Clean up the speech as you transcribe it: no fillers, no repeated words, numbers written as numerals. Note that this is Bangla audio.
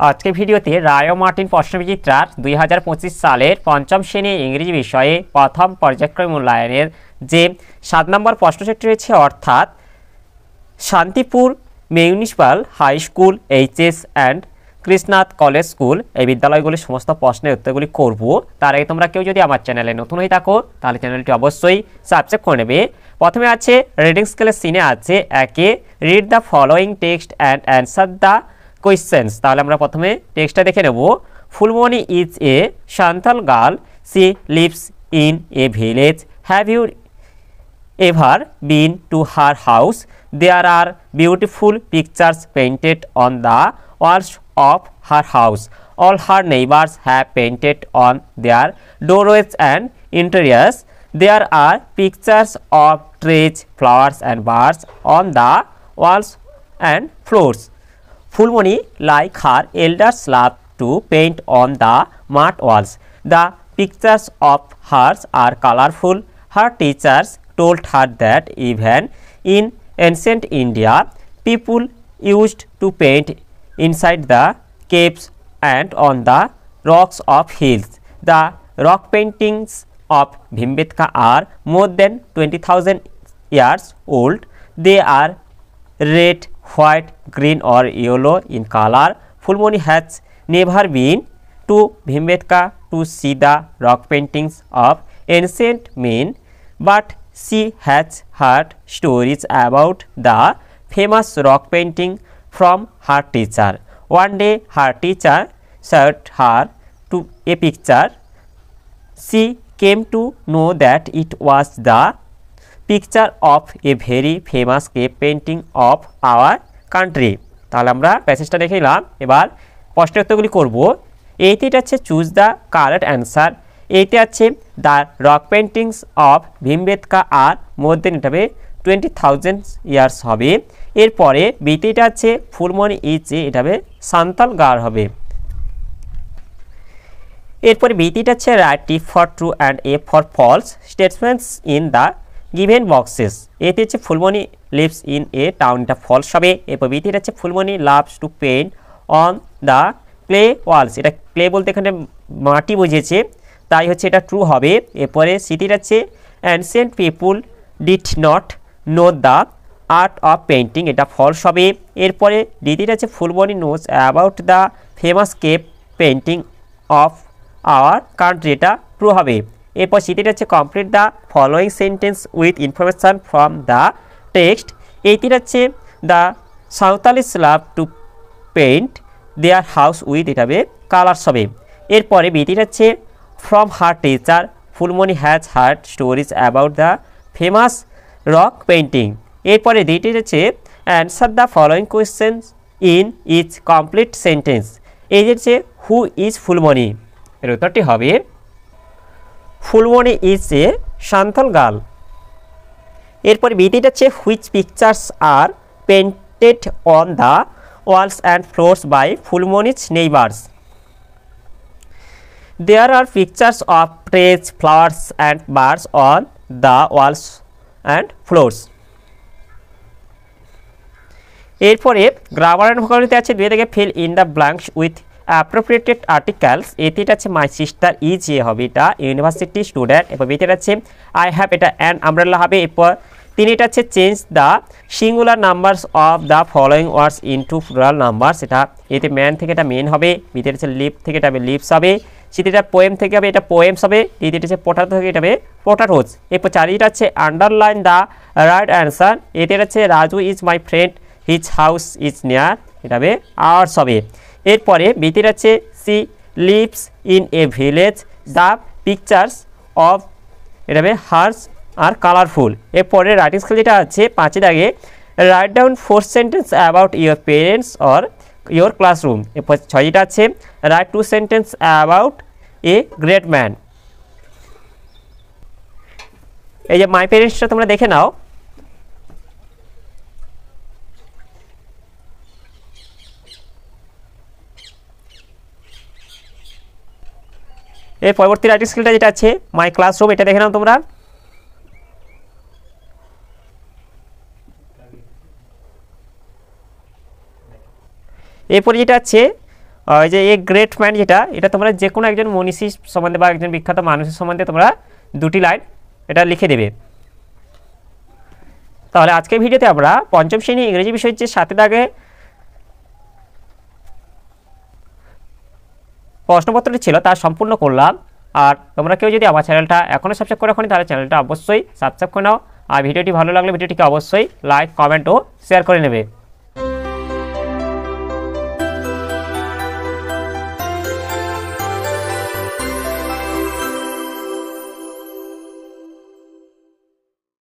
আজকের ভিডিওতে রায় ও মার্টিন প্রশ্নবিচিত্রার 2025 সালের পঞ্চম শ্রেণী ইংরেজি বিষয়ে প্রথম পর্যায়ক্রম মূল্যায়নের যে 7 নম্বর প্রশ্নসেটটি রয়েছে, অর্থাৎ Shantipur municipal high school, HS and Krishnanath college school, এই বিদ্যালয়গুলির সমস্ত প্রশ্নের উত্তরগুলি করব। তার আগে তোমরা কেউ যদি আমার চ্যানেলে নতুন হয়ে থাকো তাহলে চ্যানেলটি অবশ্যই সাবস্ক্রাইব করে নেবে। প্রথমে আছে রিডিং স্কেলের সিনে আছে একে read the following text and answer the questions. তাহলে আমরা প্রথমে টেক্সটটা দেখে নেব। Phulmoni is a Santal girl, she lives in a village. Have you ever been to her house? There are beautiful pictures painted on the walls of her house. All her neighbors have painted on their doorways and interiors. There are pictures of trees, flowers and birds on the walls and floors. Fulmoni, like her elders, loved to paint on the mud walls. The pictures of hers are colorful. Her teachers told her that even in ancient India, people used to paint inside the caves and on the rocks of hills. The rock paintings of Bhimbetka are more than 20,000 years old. They are red, white, green or yellow in color. Fulmoni has never been to Bhimbetka to see the rock paintings of ancient men, but she has heard stories about the famous rock painting from her teacher. One day her teacher showed her to a picture. She came to know that it was the picture of a very famous cave painting of our country. তাহলে আমরা প্যাসেজটা দেখে নিলাম। এবার প্রশ্নের উত্তরগুলি করব। এইতে আছে চুজ দ্য কারেক্ট অ্যান্সার। এইতে আছে the rock paintings of Bhimbetka আর মোর দেন, এটা হবে 20,000 ইয়ার্স হবে। এরপরে বিতেটা আছে ফুলমণি ইজ এ, এটা হবে সান্তাল গার্ল হবে। এরপরে বিতেটা আছে write T for true and F for false statements in the given boxes. এতে হচ্ছে Phulmoni lives in a town, এটা ফলস হবে। এরপর বিতেটা আছে Phulmoni loves to paint on the clay walls, এটা ক্লে বলতে এখানে মাটি বুঝিয়েছে, তাই হচ্ছে এটা ট্রু হবে। এরপরে সিটির আছে ancient people did not know the art of painting, এটা ফলস হবে। এরপরে ডিটির আছে Phulmani knows about the famous cave painting of our country, এটা ট্রু হবে। এরপর সিটির আছে complete the following sentence with information from the text. এইটির আছে the Santhalis love to paint their house with, এটা হবে কালার্স হবে। এরপরে বিটির আছে from her teacher, Fulmoni has heard stories about the famous rock painting. এরপরে দ্বিতীয় হচ্ছে answer the following questions in each complete sentence. এই যে who is Fulmoni, এর উত্তরটি হবে Fulmoni is a Santal girl. এরপরে বিটিটা হচ্ছে which pictures are painted on the walls and floors by Fulmoni's neighbors. There are pictures of trees, flowers and birds on the walls and floors. এরপরে গ্রামার অ্যান্ড ভোকাবুলারিতে আছে দুই থেকে fill in the blanks with appropriated articles. এটিটা আছে মাই সিস্টার ইজ এ হবে, এটা ইউনিভার্সিটি স্টুডেন্ট। এরপর বিটিটা আছে আই হ্যাভ, এটা অ্যান আমব্রেলা হবে। এরপর তিনটা আছে change the singular numbers of the following words into plural numbers, এটা এতে ম্যান থেকে এটা মেন হবে। বিটিটা আছে লিভ থেকে এটা হবে লিভস হবে। সিটিটা পোয়েম থেকে হবে, এটা পোয়েমস হবে। দ্বিতীয়টা হচ্ছে পোটাটো থেকে এটা হবে পোটাটোস। এরপর চারিটা আছে আন্ডারলাইন দ্য রাইট অ্যান্সার। এতে আছে Raju is my friend, his house is near, এটা হবে আওয়ার্স হবে। এরপরে বিতির আছে she lives in a village, the pictures of, এটা হবে হার্স আর কালারফুল। এরপরে রাইটিং স্কিল যেটা আছে 5 দাগে write down 4 sentence about your parents or your classroom. এরপর 6টা আছে write 2 sentences about a great man. এই যে মাই প্যারেন্টসটা তোমরা দেখে নাও। এর পরবর্তী রাইটিং স্কিলটা যেটা আছে মাই ক্লাসরুম, এটা দেখে নাও তোমরা। এরপরে যেটা আছে ওই যে এ গ্রেট ম্যান যেটা, এটা তোমরা যে কোনো একজন মনীষী সম্বন্ধে বা একজন বিখ্যাত মানুষের সম্বন্ধে তোমরা 2টি লাইন এটা লিখে দেবে। তাহলে আজকের ভিডিওতে আমরা পঞ্চম শ্রেণী ইংরেজি বিষয়ের যে 7 দাগে প্রশ্নপত্রটি ছিল তা সম্পূর্ণ করলাম। আর তোমরা কেউ যদি আমার চ্যানেলটা এখনও সাবস্ক্রাইব করে রাখো তাহলে চ্যানেলটা অবশ্যই সাবস্ক্রাইব করে নাও। আর ভিডিওটি ভালো লাগলে ভিডিওটিকে অবশ্যই লাইক, কমেন্ট ও শেয়ার করে নেবে।